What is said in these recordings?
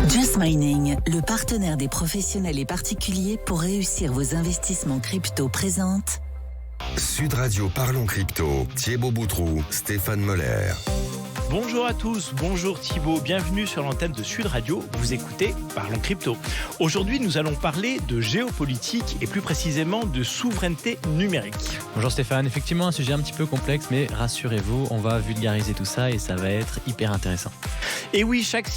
Just Mining, le partenaire des professionnels et particuliers pour réussir vos investissements crypto présente Sud Radio Parlons Crypto, Thibaut Boutroux, Stéphane Moller. Bonjour à tous, bonjour Thibaut, bienvenue sur l'antenne de Sud Radio, vous écoutez Parlons Crypto. Aujourd'hui nous allons parler de géopolitique et plus précisément de souveraineté numérique. Bonjour Stéphane, effectivement un sujet un petit peu complexe mais rassurez-vous, on va vulgariser tout ça et ça va être hyper intéressant. Et oui, chaque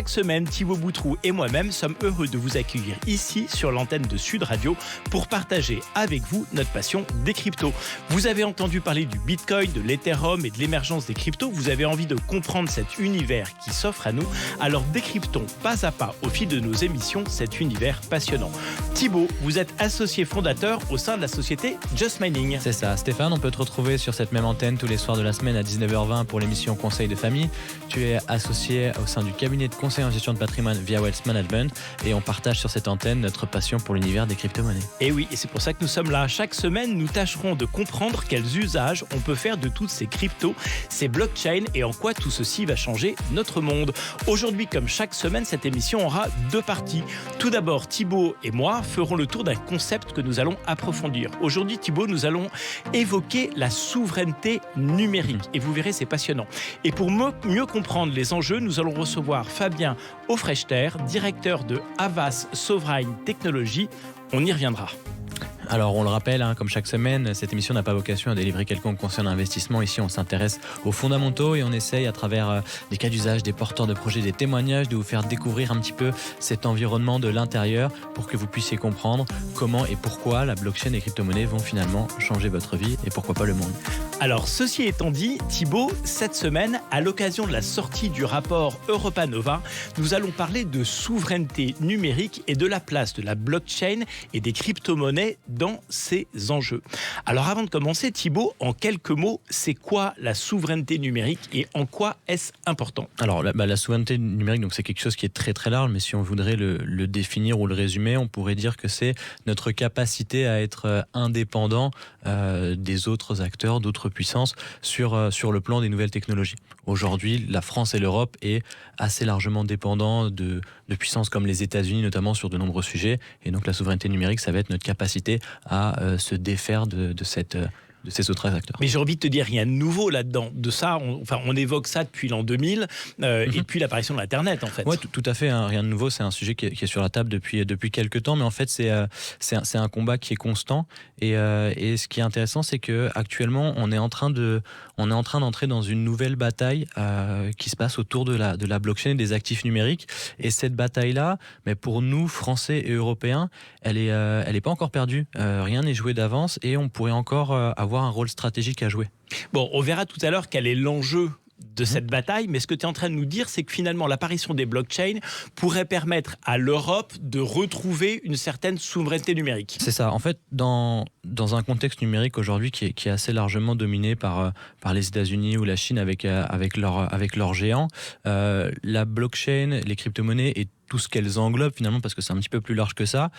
semaine, Thibaut Boutroux et moi-même sommes heureux de vous accueillir ici sur l'antenne de Sud Radio pour partager avec vous notre passion des cryptos. Vous avez entendu parler du Bitcoin, de l'Ethereum et de l'émergence des cryptos, vous avez envie de comprendre cet univers qui s'offre à nous, alors décryptons pas à pas au fil de nos émissions cet univers passionnant. Thibaut, vous êtes associé fondateur au sein de la société Just Mining. C'est ça, Stéphane, on peut te retrouver sur cette même antenne tous les soirs de la semaine à 19h20 pour l'émission Conseil de famille. Tu es associé au sein du cabinet de conseil en gestion de patrimoine via Wealth Management et on partage sur cette antenne notre passion pour l'univers des crypto-monnaies. Et oui, et c'est pour ça que nous sommes là. Chaque semaine, nous tâcherons de comprendre quels usages on peut faire de toutes ces cryptos, ces blockchains et en quoi tout ceci va changer notre monde. Aujourd'hui, comme chaque semaine, cette émission aura deux parties. Tout d'abord, Thibaut et moi ferons le tour d'un concept que nous allons approfondir. Aujourd'hui, Thibaut, nous allons évoquer la souveraineté numérique. Et vous verrez, c'est passionnant. Et pour mieux comprendre les enjeux, nous allons recevoir Fabien Aufrechter, directeur de Havas Sovereign Technology. On y reviendra. Alors on le rappelle, comme chaque semaine, cette émission n'a pas vocation à délivrer quelconque conseil d'investissement. Ici on s'intéresse aux fondamentaux et on essaye à travers des cas d'usage, des porteurs de projets, des témoignages, de vous faire découvrir un petit peu cet environnement de l'intérieur pour que vous puissiez comprendre comment et pourquoi la blockchain et les crypto-monnaies vont finalement changer votre vie et pourquoi pas le monde. Alors ceci étant dit, Thibaut, cette semaine, à l'occasion de la sortie du rapport Europanova, nous allons parler de souveraineté numérique et de la place de la blockchain et des crypto-monnaies dans ces enjeux. Alors avant de commencer, Thibaut, en quelques mots, c'est quoi la souveraineté numérique et en quoi est-ce important ? Alors la souveraineté numérique, donc c'est quelque chose qui est très très large, mais si on voudrait le définir ou le résumer, on pourrait dire que c'est notre capacité à être indépendant des autres acteurs, d'autres puissances sur le plan des nouvelles technologies. Aujourd'hui, la France et l'Europe est assez largement dépendant de puissances comme les États-Unis, notamment sur de nombreux sujets. Et donc la souveraineté numérique, ça va être notre capacité à se défaire de ces autres acteurs. Mais j'ai envie de te dire, rien de nouveau là-dedans. De ça, on évoque ça depuis l'an 2000 et depuis l'apparition de l'Internet, en fait. Oui, tout à fait. Rien de nouveau. C'est un sujet qui est sur la table depuis quelques temps. Mais en fait, c'est un combat qui est constant. Et ce qui est intéressant, c'est qu'actuellement, on est en train d'entrer dans une nouvelle bataille qui se passe autour de la blockchain et des actifs numériques. Et cette bataille-là, mais pour nous, Français et Européens, elle est pas encore perdue. Rien n'est joué d'avance et on pourrait encore avoir un rôle stratégique à jouer. Bon, on verra tout à l'heure quel est l'enjeu de cette bataille, mais ce que tu es en train de nous dire, c'est que finalement l'apparition des blockchains pourrait permettre à l'Europe de retrouver une certaine souveraineté numérique. C'est ça. En fait, dans un contexte numérique aujourd'hui qui est assez largement dominé par les États-Unis ou la Chine avec leurs géants, la blockchain, les crypto-monnaies et tout ce qu'elles englobent finalement, parce que c'est un petit peu plus large que ça,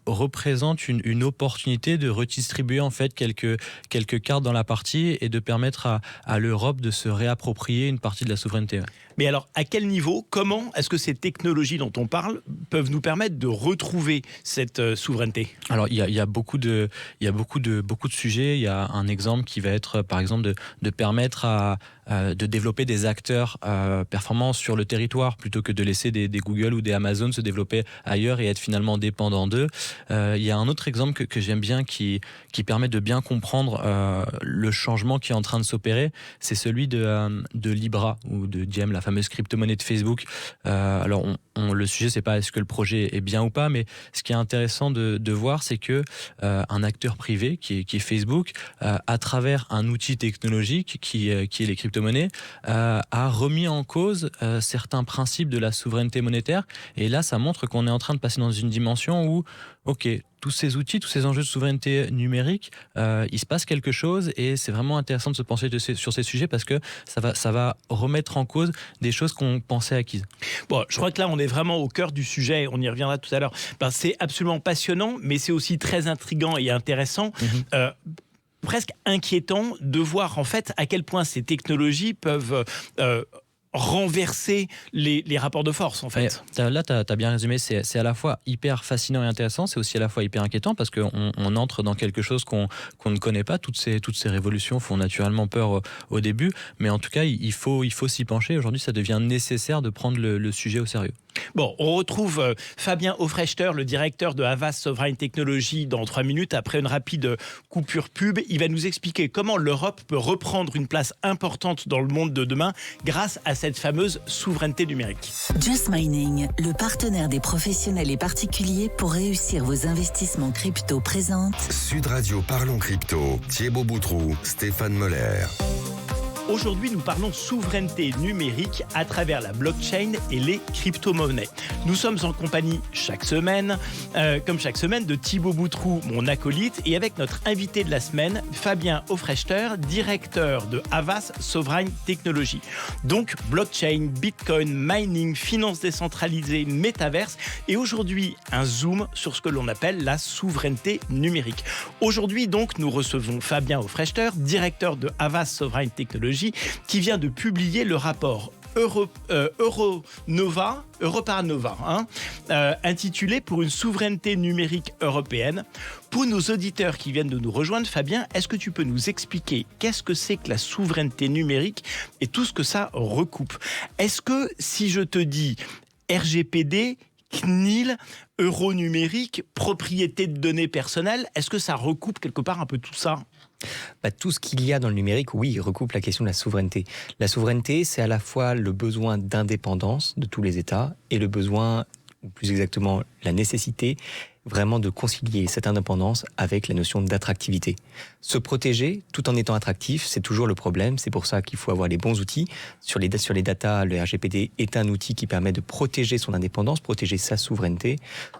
représente une opportunité de redistribuer en fait quelques cartes dans la partie et de permettre à l'Europe de se réapproprier une partie de la souveraineté. Ouais. Mais alors, à quel niveau, comment est-ce que ces technologies dont on parle peuvent nous permettre de retrouver cette souveraineté ? Alors, il y a beaucoup de sujets. Il y a un exemple qui va être, par exemple, de permettre de développer des acteurs performants sur le territoire plutôt que de laisser des Google ou des Amazon se développer ailleurs et être finalement dépendants d'eux. Il y a un autre exemple que j'aime bien qui permet de bien comprendre le changement qui est en train de s'opérer. C'est celui de Libra ou de Diem, la fameuse crypto-monnaie de Facebook. Alors, le sujet, c'est pas est-ce que le projet est bien ou pas, mais ce qui est intéressant de voir, c'est que un acteur privé qui est Facebook, à travers un outil technologique qui est les crypto-monnaies, a remis en cause certains principes de la souveraineté monétaire. Et là, ça montre qu'on est en train de passer dans une dimension où, ok, tous ces outils, tous ces enjeux de souveraineté numérique, il se passe quelque chose et c'est vraiment intéressant de se pencher sur ces sujets parce que ça va remettre en cause des choses qu'on pensait acquises. Bon, je crois que là, on est vraiment au cœur du sujet. On y reviendra tout à l'heure. C'est absolument passionnant, mais c'est aussi très intriguant et intéressant. Presque inquiétant de voir en fait à quel point ces technologies peuvent renverser les rapports de force, en fait. Là, tu as bien résumé. C'est à la fois hyper fascinant et intéressant, c'est aussi à la fois hyper inquiétant parce qu'on entre dans quelque chose qu'on ne connaît pas. Toutes ces révolutions font naturellement peur au début, mais en tout cas, il faut s'y pencher. Aujourd'hui, ça devient nécessaire de prendre le sujet au sérieux. Bon, on retrouve Fabien Aufrechter, le directeur de Havas Sovereign Technology, dans 3 minutes, après une rapide coupure pub. Il va nous expliquer comment l'Europe peut reprendre une place importante dans le monde de demain grâce à cette fameuse souveraineté numérique. Just Mining, le partenaire des professionnels et particuliers pour réussir vos investissements crypto, présente Sud Radio Parlons Crypto, Thibaut Boutroux, Stéphane Moller. Aujourd'hui, nous parlons souveraineté numérique à travers la blockchain et les crypto-monnaies. Nous sommes en compagnie chaque semaine, comme chaque semaine, de Thibaut Boutroux, mon acolyte, et avec notre invité de la semaine, Fabien Aufrechter, directeur de Havas Sovereign Technology. Donc, blockchain, bitcoin, mining, finance décentralisée, métaverse, et aujourd'hui, un zoom sur ce que l'on appelle la souveraineté numérique. Aujourd'hui, donc, nous recevons Fabien Aufrechter, directeur de Havas Sovereign Technology, qui vient de publier le rapport Europa Nova, intitulé Pour une souveraineté numérique européenne. Pour nos auditeurs qui viennent de nous rejoindre, Fabien, est-ce que tu peux nous expliquer qu'est-ce que c'est que la souveraineté numérique et tout ce que ça recoupe? Est-ce que si je te dis RGPD, CNIL, euro numérique, propriété de données personnelles, est-ce que ça recoupe quelque part un peu tout ça? Tout ce qu'il y a dans le numérique, oui, recoupe la question de la souveraineté. La souveraineté, c'est à la fois le besoin d'indépendance de tous les États et le besoin, ou plus exactement la nécessité, vraiment de concilier cette indépendance avec la notion d'attractivité. Se protéger tout en étant attractif, c'est toujours le problème. C'est pour ça qu'il faut avoir les bons outils. Sur les data, le RGPD est un outil qui permet de protéger son indépendance, protéger sa souveraineté,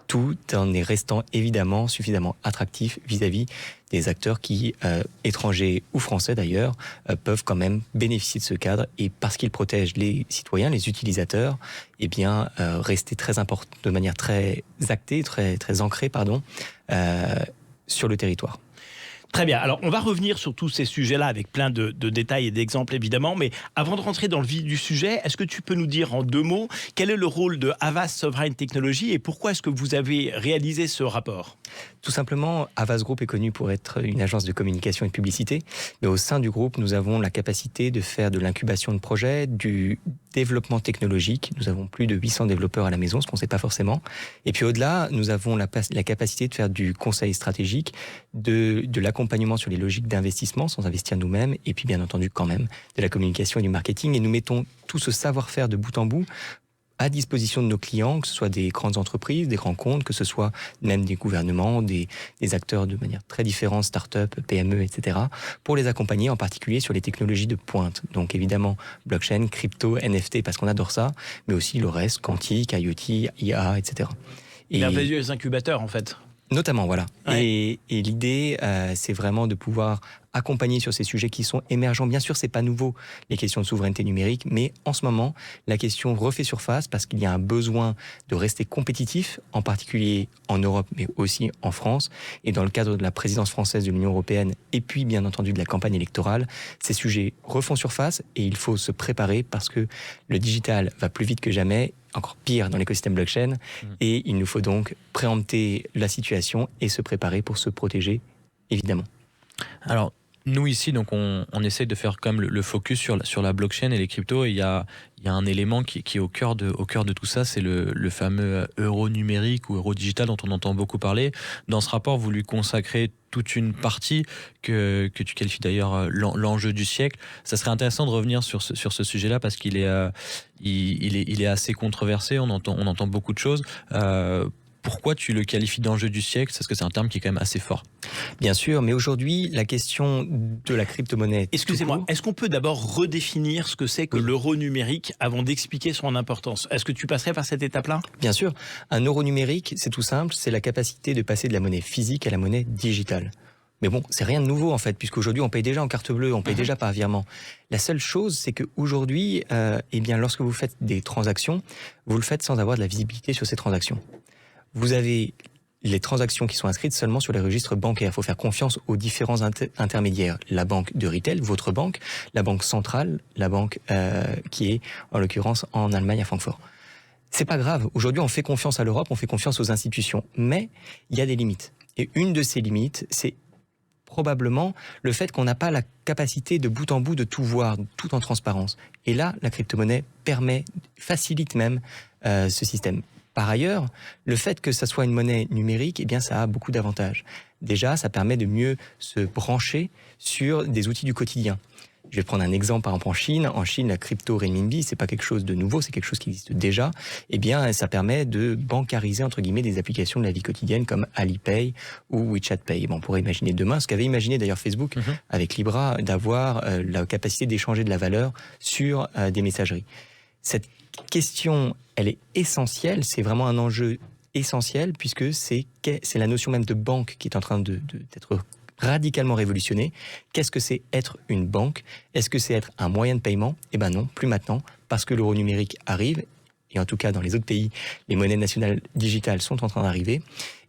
tout en restant évidemment suffisamment attractif vis-à-vis des acteurs qui, étrangers ou français d'ailleurs, peuvent quand même bénéficier de ce cadre et parce qu'ils protègent les citoyens, les utilisateurs, rester très important, de manière très actée, très ancrée, sur le territoire. Très bien. Alors, on va revenir sur tous ces sujets-là avec plein de détails et d'exemples, évidemment. Mais avant de rentrer dans le vif du sujet, est-ce que tu peux nous dire en 2 mots quel est le rôle de Havas Sovereign Technology et pourquoi est-ce que vous avez réalisé ce rapport? Tout simplement, Havas Group est connu pour être une agence de communication et de publicité. Mais au sein du groupe, nous avons la capacité de faire de l'incubation de projets, du développement technologique. Nous avons plus de 800 développeurs à la maison, ce qu'on ne sait pas forcément. Et puis au-delà, nous avons la capacité de faire du conseil stratégique, de l'accompagnement sur les logiques d'investissement, sans investir nous-mêmes, et puis bien entendu quand même de la communication et du marketing. Et nous mettons tout ce savoir-faire de bout en bout à disposition de nos clients, que ce soit des grandes entreprises, des grands comptes, que ce soit même des gouvernements, des acteurs de manière très différente, start-up, PME, etc., pour les accompagner en particulier sur les technologies de pointe. Donc évidemment, blockchain, crypto, NFT, parce qu'on adore ça, mais aussi le reste, quantique, IoT, IA, etc. Merveilleux incubateurs, en fait. Notamment, voilà. Ouais. Et l'idée, c'est vraiment de pouvoir accompagner sur ces sujets qui sont émergents. Bien sûr, c'est pas nouveau, les questions de souveraineté numérique, mais en ce moment, la question refait surface parce qu'il y a un besoin de rester compétitif, en particulier en Europe, mais aussi en France. Et dans le cadre de la présidence française de l'Union européenne, et puis bien entendu de la campagne électorale, ces sujets refont surface et il faut se préparer parce que le digital va plus vite que jamais, encore pire dans l'écosystème blockchain, et il nous faut donc préempter la situation et se préparer pour se protéger, évidemment. Alors, nous ici, donc on essaie de faire quand même le focus sur la blockchain et les cryptos. Et il y a un élément qui est au cœur de tout ça, c'est le fameux euro numérique ou euro digital dont on entend beaucoup parler. Dans ce rapport, vous lui consacrez toute une partie que tu qualifies d'ailleurs l'enjeu du siècle. Ça serait intéressant de revenir sur ce sujet-là parce qu'il est, il est assez controversé. On entend beaucoup de choses. Pourquoi tu le qualifies d'enjeu du siècle? Parce que c'est un terme qui est quand même assez fort. Bien sûr, mais aujourd'hui, la question de la crypto-monnaie... Excusez-moi, est-ce qu'on peut d'abord redéfinir ce que c'est que l'euro numérique avant d'expliquer son importance? Est-ce que tu passerais par cette étape-là? Bien sûr. Un euro numérique, c'est tout simple, c'est la capacité de passer de la monnaie physique à la monnaie digitale. Mais bon, c'est rien de nouveau en fait, puisqu'aujourd'hui on paye déjà en carte bleue, on paye déjà par virement. La seule chose, c'est qu'aujourd'hui, lorsque vous faites des transactions, vous le faites sans avoir de la visibilité sur ces transactions. Vous avez les transactions qui sont inscrites seulement sur les registres bancaires. Il faut faire confiance aux différents intermédiaires. La banque de retail, votre banque, la banque centrale, la banque qui est en l'occurrence en Allemagne à Francfort. C'est pas grave. Aujourd'hui, on fait confiance à l'Europe, on fait confiance aux institutions. Mais il y a des limites. Et une de ces limites, c'est probablement le fait qu'on n'a pas la capacité de bout en bout de tout voir, tout en transparence. Et là, la crypto-monnaie facilite même ce système. Par ailleurs, le fait que ça soit une monnaie numérique, eh bien, ça a beaucoup d'avantages. Déjà, ça permet de mieux se brancher sur des outils du quotidien. Je vais prendre un exemple, par exemple, en Chine. En Chine, la crypto renminbi, c'est pas quelque chose de nouveau, c'est quelque chose qui existe déjà. Eh bien, ça permet de bancariser, entre guillemets, des applications de la vie quotidienne comme Alipay ou WeChat Pay. Bon, on pourrait imaginer demain, ce qu'avait imaginé d'ailleurs Facebook avec Libra, d'avoir la capacité d'échanger de la valeur sur des messageries. Cette question, elle est essentielle, c'est vraiment un enjeu essentiel puisque c'est la notion même de banque qui est en train d'être radicalement révolutionné. Qu'est-ce que c'est être une banque? Est-ce que c'est être un moyen de paiement? Eh ben non, plus maintenant, parce que l'euro numérique arrive, et en tout cas dans les autres pays, les monnaies nationales digitales sont en train d'arriver.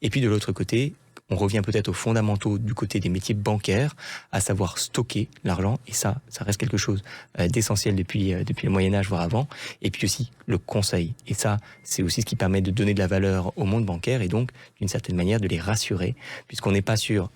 Et puis de l'autre côté, on revient peut-être aux fondamentaux du côté des métiers bancaires, à savoir stocker l'argent, et ça reste quelque chose d'essentiel depuis le Moyen-Âge, voire avant. Et puis aussi le conseil. Et ça, c'est aussi ce qui permet de donner de la valeur au monde bancaire, et donc, d'une certaine manière, de les rassurer, puisqu'on n'est pas sur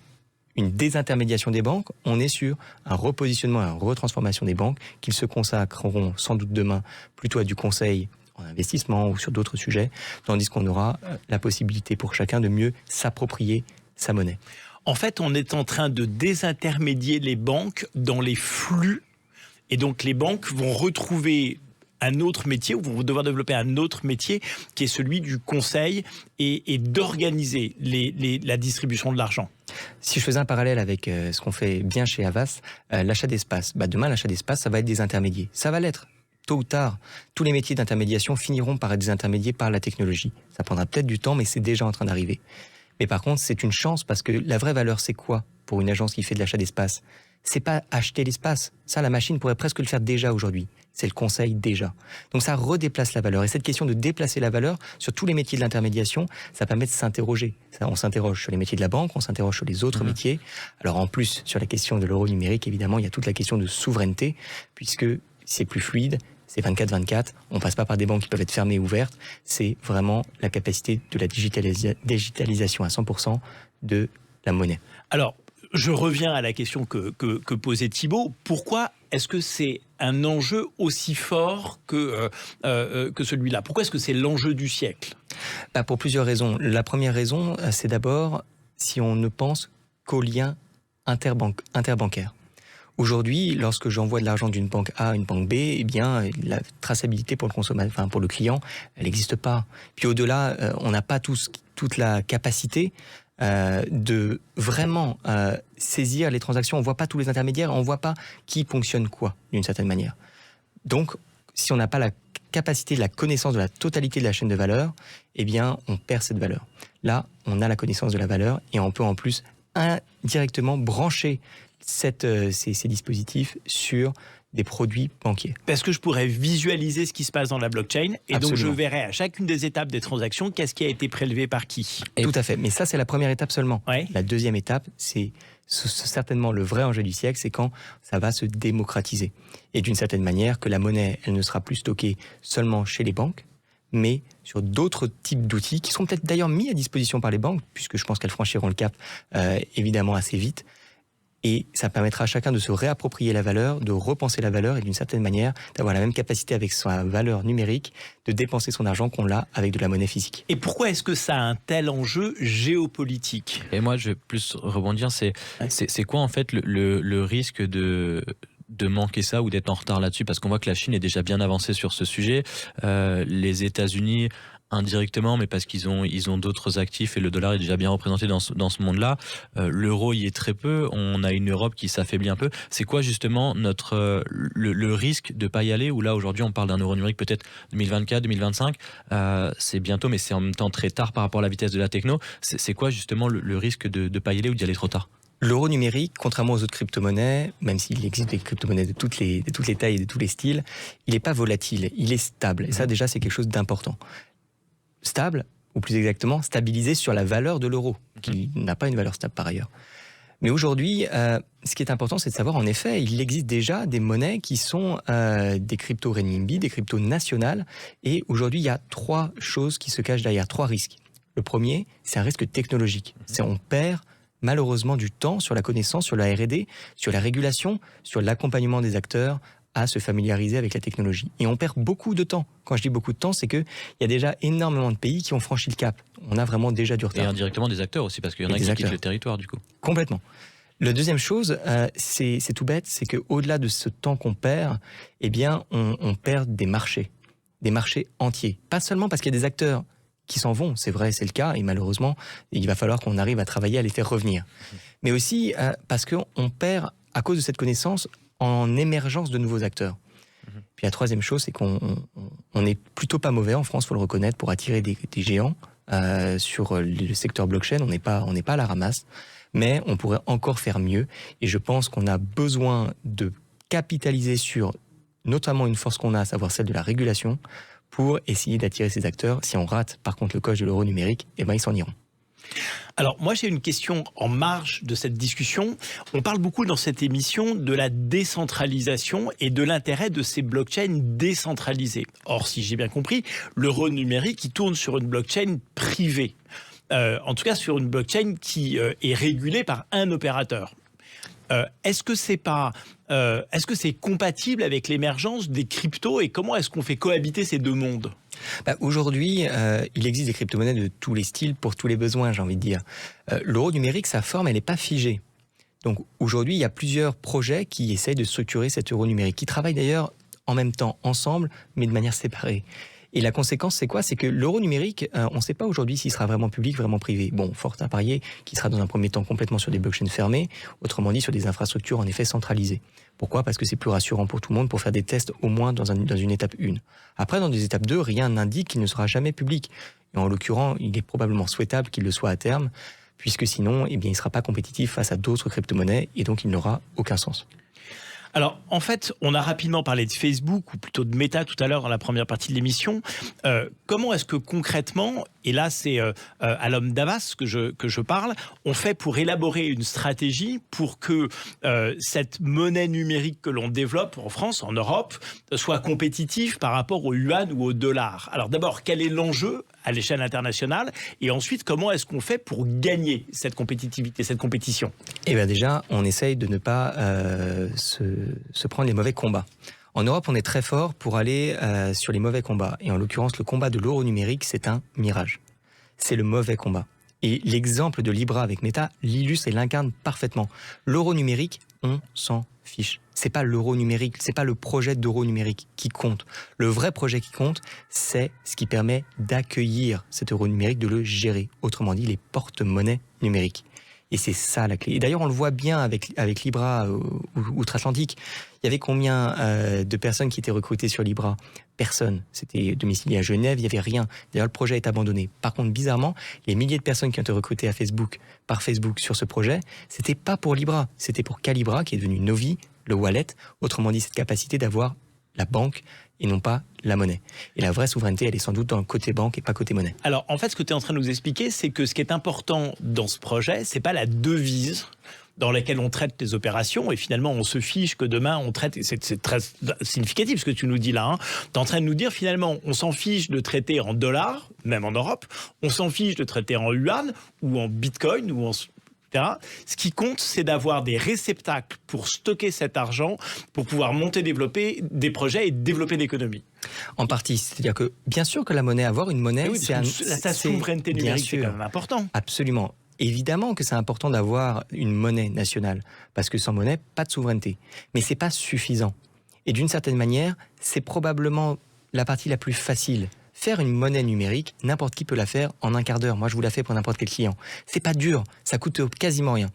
une désintermédiation des banques, on est sur un repositionnement, une retransformation des banques, qu'ils se consacreront sans doute demain plutôt à du conseil en investissement ou sur d'autres sujets, tandis qu'on aura la possibilité pour chacun de mieux s'approprier sa monnaie. En fait, on est en train de désintermédier les banques dans les flux, et donc les banques vont retrouver un autre métier, ou vont devoir développer un autre métier, qui est celui du conseil et d'organiser la distribution de l'argent. Si je faisais un parallèle avec ce qu'on fait bien chez Havas, l'achat d'espace, demain l'achat d'espace, ça va être des intermédiaires. Ça va l'être. Tôt ou tard, tous les métiers d'intermédiation finiront par être des intermédiaires par la technologie. Ça prendra peut-être du temps, mais c'est déjà en train d'arriver. Mais par contre, c'est une chance parce que la vraie valeur, c'est quoi pour une agence qui fait de l'achat d'espace? C'est pas acheter l'espace. Ça, la machine pourrait presque le faire déjà aujourd'hui. C'est le conseil déjà. Donc ça redéplace la valeur. Et cette question de déplacer la valeur sur tous les métiers de l'intermédiation, ça permet de s'interroger. On s'interroge sur les métiers de la banque, on s'interroge sur les autres métiers. Alors en plus, sur la question de l'euro numérique, évidemment, il y a toute la question de souveraineté, puisque c'est plus fluide, c'est 24/24, on passe pas par des banques qui peuvent être fermées ou ouvertes, c'est vraiment la capacité de la digitalisation à 100% de la monnaie. Alors, je reviens à la question que posait Thibaut. Pourquoi est-ce que c'est un enjeu aussi fort que celui-là? Pourquoi est-ce que c'est l'enjeu du siècle? Pour plusieurs raisons. La première raison, c'est d'abord si on ne pense qu'aux liens interbancaires. Aujourd'hui, lorsque j'envoie de l'argent d'une banque A à une banque B, eh bien, la traçabilité pour le consommateur, pour le client, elle n'existe pas. Puis au-delà, on n'a pas toute la capacité de vraiment saisir les transactions. On ne voit pas tous les intermédiaires, on ne voit pas qui fonctionne quoi, d'une certaine manière. Donc, si on n'a pas la capacité de la connaissance de la totalité de la chaîne de valeur, eh bien, on perd cette valeur. Là, on a la connaissance de la valeur et on peut en plus indirectement brancher ces dispositifs sur des produits banquiers. Parce que je pourrais visualiser ce qui se passe dans la blockchain et Absolument. donc je verrai à chacune des étapes des transactions qu'est-ce qui a été prélevé par qui. Tout à fait, mais ça c'est la première étape seulement. Ouais. La deuxième étape, c'est certainement le vrai enjeu du siècle, c'est quand ça va se démocratiser. Et d'une certaine manière, que la monnaie, elle ne sera plus stockée seulement chez les banques, mais sur d'autres types d'outils qui sont peut-être d'ailleurs mis à disposition par les banques, puisque je pense qu'elles franchiront le cap évidemment assez vite. Et ça permettra à chacun de se réapproprier la valeur, de repenser la valeur et d'une certaine manière d'avoir la même capacité avec sa valeur numérique de dépenser son argent qu'on l'a avec de la monnaie physique. Et pourquoi est-ce que ça a un tel enjeu géopolitique? Et moi, je vais plus rebondir, c'est quoi en fait le risque de manquer ça ou d'être en retard là-dessus? Parce qu'on voit que la Chine est déjà bien avancée sur ce sujet. Les États-Unis indirectement, mais parce qu'ils ont d'autres actifs et le dollar est déjà bien représenté dans ce monde-là. L'euro y est très peu. On a une Europe qui s'affaiblit un peu. C'est quoi justement le risque de pas y aller? Ou là aujourd'hui on parle d'un euro numérique peut-être 2024, 2025. C'est bientôt, mais c'est en même temps très tard par rapport à la vitesse de la techno. C'est quoi justement le risque de pas y aller ou d'y aller trop tard? L'euro numérique, contrairement aux autres crypto-monnaies, même s'il existe des crypto-monnaies de toutes les tailles et de tous les styles, il n'est pas volatile, il est stable. Et ça déjà c'est quelque chose d'important. Stable, ou plus exactement stabilisé sur la valeur de l'euro, qui n'a pas une valeur stable par ailleurs. Mais aujourd'hui, ce qui est important, c'est de savoir, en effet, il existe déjà des monnaies qui sont des cryptos renminbi, des cryptos nationales. Et aujourd'hui, il y a 3 choses qui se cachent derrière, 3 risques. Le premier, c'est un risque technologique. C'est on perd malheureusement du temps sur la connaissance, sur la R&D, sur la régulation, sur l'accompagnement des acteurs à se familiariser avec la technologie. Et on perd beaucoup de temps. Quand je dis beaucoup de temps, c'est qu'il y a déjà énormément de pays qui ont franchi le cap. On a vraiment déjà du retard. Et indirectement des acteurs aussi, parce qu'il y en a qui quittent le territoire du coup. Complètement. La deuxième chose, c'est tout bête, c'est qu'au-delà de ce temps qu'on perd, eh bien, on perd des marchés entiers. Pas seulement parce qu'il y a des acteurs qui s'en vont, c'est vrai, c'est le cas, et malheureusement, il va falloir qu'on arrive à travailler à les faire revenir. Mais aussi parce qu'on perd, à cause de cette connaissance, en émergence de nouveaux acteurs. Puis la troisième chose, c'est qu'on est plutôt pas mauvais en France, faut le reconnaître, pour attirer des géants sur le secteur blockchain. On n'est pas à la ramasse, mais on pourrait encore faire mieux. Et je pense qu'on a besoin de capitaliser sur notamment une force qu'on a, à savoir celle de la régulation, pour essayer d'attirer ces acteurs. Si on rate par contre le coche de l'euro numérique, eh ben ils s'en iront. Alors moi j'ai une question en marge de cette discussion. On parle beaucoup dans cette émission de la décentralisation et de l'intérêt de ces blockchains décentralisées. Or si j'ai bien compris, l'euro numérique il tourne sur une blockchain privée. En tout cas sur une blockchain qui est régulée par un opérateur. Est-ce que c'est compatible avec l'émergence des cryptos et comment est-ce qu'on fait cohabiter ces deux mondes ? Aujourd'hui, il existe des crypto-monnaies de tous les styles pour tous les besoins, j'ai envie de dire. L'euro numérique, sa forme, elle n'est pas figée. Donc aujourd'hui, il y a plusieurs projets qui essayent de structurer cet euro numérique, qui travaillent d'ailleurs en même temps, ensemble, mais de manière séparée. Et la conséquence, c'est quoi ? C'est que l'euro numérique, on ne sait pas aujourd'hui s'il sera vraiment public, vraiment privé. Bon, fort à parier qu'il sera dans un premier temps complètement sur des blockchains fermées, autrement dit sur des infrastructures en effet centralisées. Pourquoi ? Parce que c'est plus rassurant pour tout le monde pour faire des tests au moins dans une étape 1. Après, dans des étapes 2, rien n'indique qu'il ne sera jamais public. Et en l'occurrence, il est probablement souhaitable qu'il le soit à terme, puisque sinon, eh bien, il ne sera pas compétitif face à d'autres crypto-monnaies et donc il n'aura aucun sens. Alors, en fait, on a rapidement parlé de Facebook, ou plutôt de Meta tout à l'heure dans la première partie de l'émission. Comment est-ce que concrètement, et là c'est à l'homme Damas que je parle, on fait pour élaborer une stratégie pour que cette monnaie numérique que l'on développe en France, en Europe, soit compétitive par rapport au yuan ou au dollar ? Alors d'abord, quel est l'enjeu à l'échelle internationale ? Et ensuite, comment est-ce qu'on fait pour gagner cette compétitivité, cette compétition ? Eh bien déjà, on essaye de ne pas se prendre les mauvais combats. En Europe, on est très fort pour aller sur les mauvais combats. Et en l'occurrence, le combat de l'euro numérique, c'est un mirage. C'est le mauvais combat. Et l'exemple de Libra avec Meta l'illustre et l'incarne parfaitement. L'euro numérique, on s'en fiche. C'est pas l'euro numérique, c'est pas le projet d'euro numérique qui compte. Le vrai projet qui compte, c'est ce qui permet d'accueillir cet euro numérique, de le gérer. Autrement dit, les porte-monnaies numériques. Et c'est ça la clé. Et d'ailleurs, on le voit bien avec Libra outre-Atlantique. Il y avait combien de personnes qui étaient recrutées sur Libra ? Personne. C'était domicilié à Genève, il n'y avait rien. D'ailleurs, le projet est abandonné. Par contre, bizarrement, les milliers de personnes qui ont été recrutées par Facebook sur ce projet, c'était pas pour Libra, c'était pour Calibra, qui est devenu Novi, le wallet. Autrement dit, cette capacité d'avoir la banque et non pas la monnaie. Et la vraie souveraineté, elle est sans doute dans le côté banque et pas côté monnaie. Alors, en fait, ce que tu es en train de nous expliquer, c'est que ce qui est important dans ce projet, c'est pas la devise dans laquelle on traite les opérations, et finalement on se fiche que demain on traite, et c'est très significatif ce que tu nous dis là, hein. Tu es en train de nous dire finalement on s'en fiche de traiter en dollars, même en Europe, on s'en fiche de traiter en yuan ou en bitcoin ou en... Ce qui compte, c'est d'avoir des réceptacles pour stocker cet argent, pour pouvoir monter, développer des projets et développer l'économie. En partie, c'est-à-dire que bien sûr que la monnaie, avoir une monnaie, oui, sa souveraineté numérique, c'est quand même important. Absolument. Évidemment que c'est important d'avoir une monnaie nationale, parce que sans monnaie, pas de souveraineté. Mais c'est pas suffisant. Et d'une certaine manière, c'est probablement la partie la plus facile. Faire une monnaie numérique, n'importe qui peut la faire en un quart d'heure. Moi, je vous la fais pour n'importe quel client. C'est pas dur, ça coûte quasiment rien.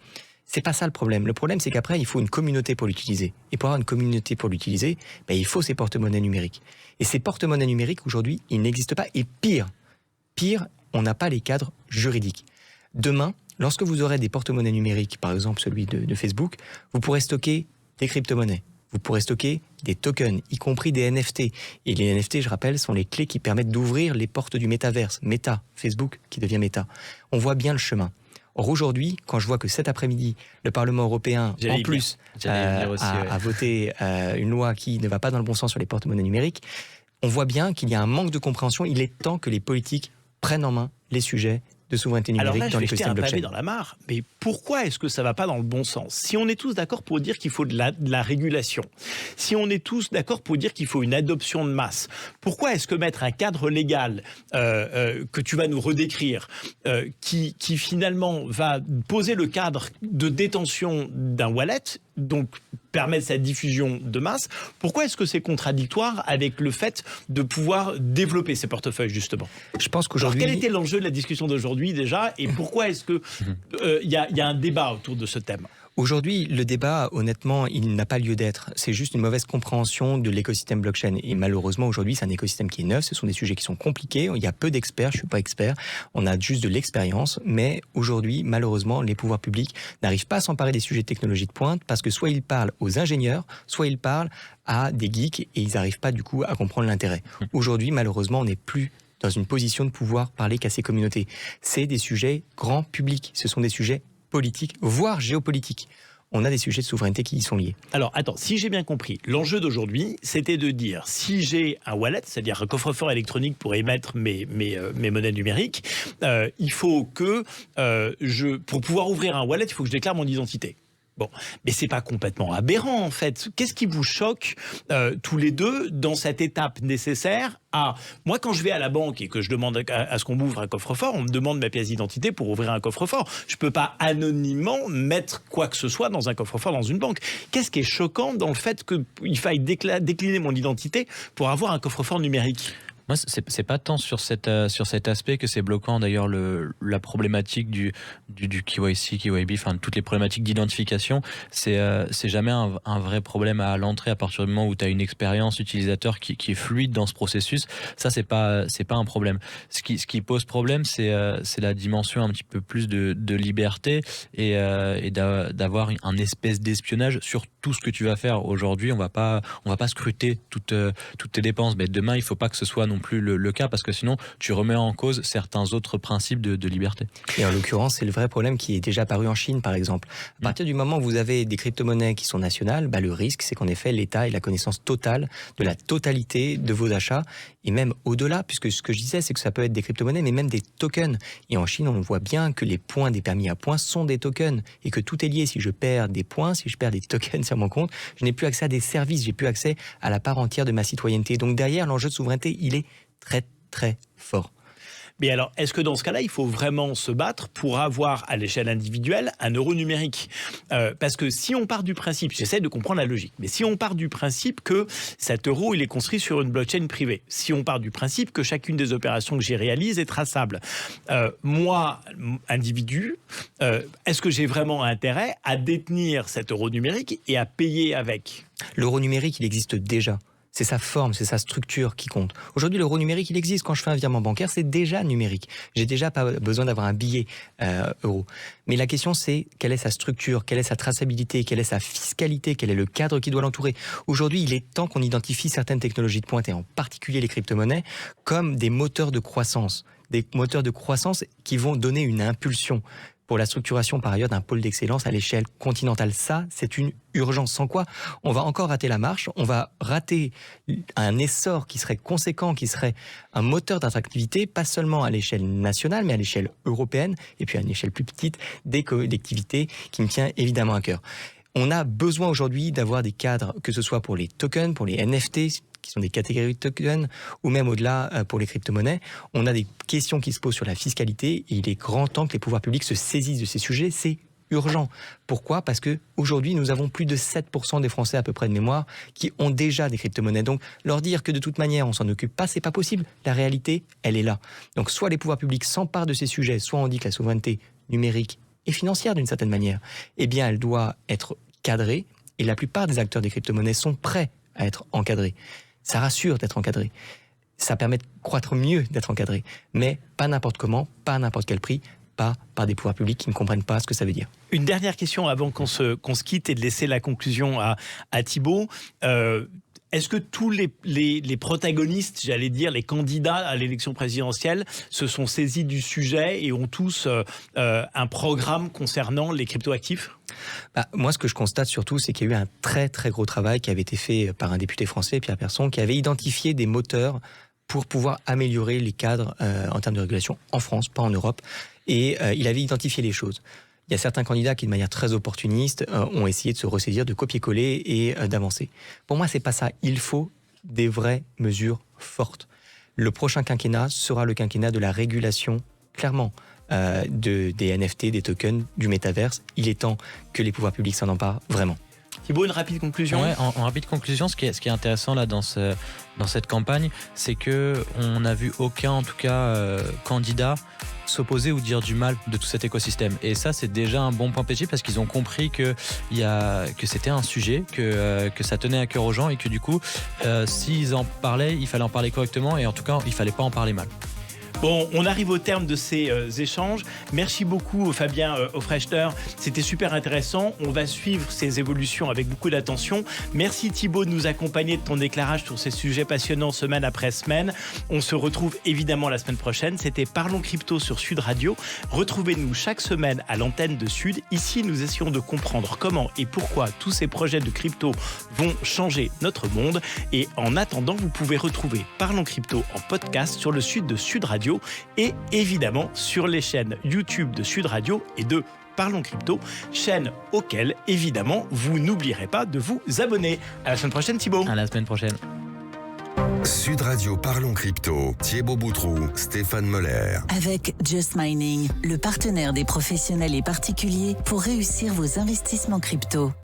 C'est pas ça le problème. Le problème, c'est qu'après, il faut une communauté pour l'utiliser. Et pour avoir une communauté pour l'utiliser, il faut ces porte-monnaies numériques. Et ces porte-monnaies numériques, aujourd'hui, ils n'existent pas. Et pire, on n'a pas les cadres juridiques. Demain, lorsque vous aurez des porte-monnaies numériques, par exemple celui de Facebook, vous pourrez stocker des crypto-monnaies. vous pourrez stocker des tokens, y compris des NFT. Et les NFT, je rappelle, sont les clés qui permettent d'ouvrir les portes du métaverse. Meta, Facebook qui devient Meta. On voit bien le chemin. Or aujourd'hui, quand je vois que cet après-midi, le Parlement européen, en plus, a voté une loi qui ne va pas dans le bon sens sur les porte-monnaies numériques, on voit bien qu'il y a un manque de compréhension. Il est temps que les politiques prennent en main les sujets de souveraineté numérique dans l'écosystème blockchain. Alors là, je vais jeter un pavé dans la mare, mais pourquoi est-ce que ça ne va pas dans le bon sens ? Si on est tous d'accord pour dire qu'il faut de la régulation, si on est tous d'accord pour dire qu'il faut une adoption de masse, pourquoi est-ce que mettre un cadre légal que tu vas nous redécrire, qui finalement va poser le cadre de détention d'un wallet, donc permettre sa diffusion de masse, pourquoi est-ce que c'est contradictoire avec le fait de pouvoir développer ces portefeuilles, justement ? Je pense qu'aujourd'hui... Alors, quel était l'enjeu de la discussion d'aujourd'hui, déjà, et pourquoi est-ce que y a un débat autour de ce thème ? Aujourd'hui, le débat, honnêtement, il n'a pas lieu d'être. C'est juste une mauvaise compréhension de l'écosystème blockchain. Et malheureusement, aujourd'hui, c'est un écosystème qui est neuf. Ce sont des sujets qui sont compliqués. Il y a peu d'experts. Je suis pas expert. On a juste de l'expérience. Mais aujourd'hui, malheureusement, les pouvoirs publics n'arrivent pas à s'emparer des sujets de technologie de pointe parce que soit ils parlent aux ingénieurs, soit ils parlent à des geeks et ils n'arrivent pas, du coup, à comprendre l'intérêt. Aujourd'hui, malheureusement, on n'est plus dans une position de pouvoir parler qu'à ces communautés. C'est des sujets grand public. Ce sont des sujets politique, voire géopolitique. On a des sujets de souveraineté qui y sont liés. Alors, attends, si j'ai bien compris, l'enjeu d'aujourd'hui, c'était de dire, si j'ai un wallet, c'est-à-dire un coffre-fort électronique pour émettre mes monnaies numériques, il faut que, pour pouvoir ouvrir un wallet, il faut que je déclare mon identité. Bon, mais c'est pas complètement aberrant en fait. Qu'est-ce qui vous choque tous les deux dans cette étape nécessaire à... Moi, quand je vais à la banque et que je demande à ce qu'on m'ouvre un coffre-fort, on me demande ma pièce d'identité pour ouvrir un coffre-fort. Je peux pas anonymement mettre quoi que ce soit dans un coffre-fort dans une banque. Qu'est-ce qui est choquant dans le fait qu'il faille décliner mon identité pour avoir un coffre-fort numérique ? Moi, c'est pas tant sur cet aspect que c'est bloquant. D'ailleurs, la problématique du KYC, KYB, enfin toutes les problématiques d'identification, c'est jamais un vrai problème à l'entrée à partir du moment où tu as une expérience utilisateur qui est fluide dans ce processus. Ça, c'est pas un problème. Ce qui pose problème, c'est la dimension un petit peu plus de liberté et d'avoir un espèce d'espionnage sur tout ce que tu vas faire. Aujourd'hui, on va pas scruter toutes tes dépenses. Mais demain, il faut pas que ce soit non plus le cas parce que sinon tu remets en cause certains autres principes de liberté. Et en l'occurrence, c'est le vrai problème qui est déjà apparu en Chine par exemple. À partir du moment où vous avez des crypto-monnaies qui sont nationales, le risque c'est qu'en effet l'État ait la connaissance totale de la totalité de vos achats et même au-delà, puisque ce que je disais c'est que ça peut être des crypto-monnaies mais même des tokens. Et en Chine on voit bien que les points des permis à points sont des tokens et que tout est lié. Si je perds des points, si je perds des tokens sur mon compte, je n'ai plus accès à des services, j'ai plus accès à la part entière de ma citoyenneté. Donc derrière l'enjeu de souveraineté, il est très très fort. Mais alors, est-ce que dans ce cas-là, il faut vraiment se battre pour avoir, à l'échelle individuelle, un euro numérique ? Parce que si on part du principe, j'essaie de comprendre la logique, mais si on part du principe que cet euro, il est construit sur une blockchain privée, si on part du principe que chacune des opérations que j'y réalise est traçable, moi, individu, est-ce que j'ai vraiment intérêt à détenir cet euro numérique et à payer avec ? L'euro numérique, il existe déjà. C'est sa forme, c'est sa structure qui compte. Aujourd'hui, l'euro numérique, il existe. Quand je fais un virement bancaire, c'est déjà numérique. J'ai déjà pas besoin d'avoir un billet euro. Mais la question, c'est quelle est sa structure, quelle est sa traçabilité, quelle est sa fiscalité, quel est le cadre qui doit l'entourer. Aujourd'hui, il est temps qu'on identifie certaines technologies de pointe, et en particulier les crypto-monnaies, comme des moteurs de croissance. Des moteurs de croissance qui vont donner une impulsion pour la structuration par ailleurs d'un pôle d'excellence à l'échelle continentale. Ça, c'est une urgence. Sans quoi, on va encore rater la marche, on va rater un essor qui serait conséquent, qui serait un moteur d'attractivité, pas seulement à l'échelle nationale, mais à l'échelle européenne, et puis à une échelle plus petite, des collectivités qui me tient évidemment à cœur. On a besoin aujourd'hui d'avoir des cadres, que ce soit pour les tokens, pour les NFT, qui sont des catégories de tokens, ou même au-delà pour les crypto-monnaies. On a des questions qui se posent sur la fiscalité et il est grand temps que les pouvoirs publics se saisissent de ces sujets. C'est urgent. Pourquoi ? Parce que aujourd'hui, nous avons plus de 7% des Français à peu près de mémoire qui ont déjà des crypto-monnaies. Donc, leur dire que de toute manière, on s'en occupe pas, c'est pas possible. La réalité, elle est là. Donc, soit les pouvoirs publics s'emparent de ces sujets, soit on dit que la souveraineté numérique et financière d'une certaine manière, eh bien, elle doit être cadrée. Et la plupart des acteurs des crypto-monnaies sont prêts à être encadrés. Ça rassure d'être encadré. Ça permet de croître mieux d'être encadré. Mais pas n'importe comment, pas à n'importe quel prix, pas par des pouvoirs publics qui ne comprennent pas ce que ça veut dire. Une dernière question avant qu'on se quitte et de laisser la conclusion à Thibaut. Est-ce que tous les protagonistes, j'allais dire, les candidats à l'élection présidentielle se sont saisis du sujet et ont tous un programme concernant les cryptoactifs ? Moi, ce que je constate surtout, c'est qu'il y a eu un très très gros travail qui avait été fait par un député français, Pierre Persson, qui avait identifié des moteurs pour pouvoir améliorer les cadres en termes de régulation en France, pas en Europe. Et il avait identifié les choses. Il y a certains candidats qui, de manière très opportuniste, ont essayé de se ressaisir, de copier-coller et d'avancer. Pour moi, c'est pas ça. Il faut des vraies mesures fortes. Le prochain quinquennat sera le quinquennat de la régulation, clairement, des NFT, des tokens, du métaverse. Il est temps que les pouvoirs publics s'en emparent vraiment. Thibaut, une rapide conclusion ? Ouais, en rapide conclusion, ce qui est intéressant là dans cette campagne, c'est que on n'a vu aucun, en tout cas, candidat s'opposer ou dire du mal de tout cet écosystème. Et ça, c'est déjà un bon point positif parce qu'ils ont compris que c'était un sujet, que ça tenait à cœur aux gens et que du coup, s'ils en parlaient, il fallait en parler correctement et en tout cas, il fallait pas en parler mal. Bon, on arrive au terme de ces échanges. Merci beaucoup Fabien Hofrechter, c'était super intéressant. On va suivre ces évolutions avec beaucoup d'attention. Merci Thibaut de nous accompagner de ton éclairage sur ces sujets passionnants semaine après semaine. On se retrouve évidemment la semaine prochaine. C'était Parlons Crypto sur Sud Radio. Retrouvez-nous chaque semaine à l'antenne de Sud. Ici, nous essayons de comprendre comment et pourquoi tous ces projets de crypto vont changer notre monde. Et en attendant, vous pouvez retrouver Parlons Crypto en podcast sur le site de Sud Radio et évidemment sur les chaînes YouTube de Sud Radio et de Parlons Crypto, chaîne auxquelles évidemment vous n'oublierez pas de vous abonner. À la semaine prochaine Thibaut. À la semaine prochaine. Sud Radio Parlons Crypto, Thibaut Boutroux, Stéphane Moller. Avec Just Mining, le partenaire des professionnels et particuliers pour réussir vos investissements crypto.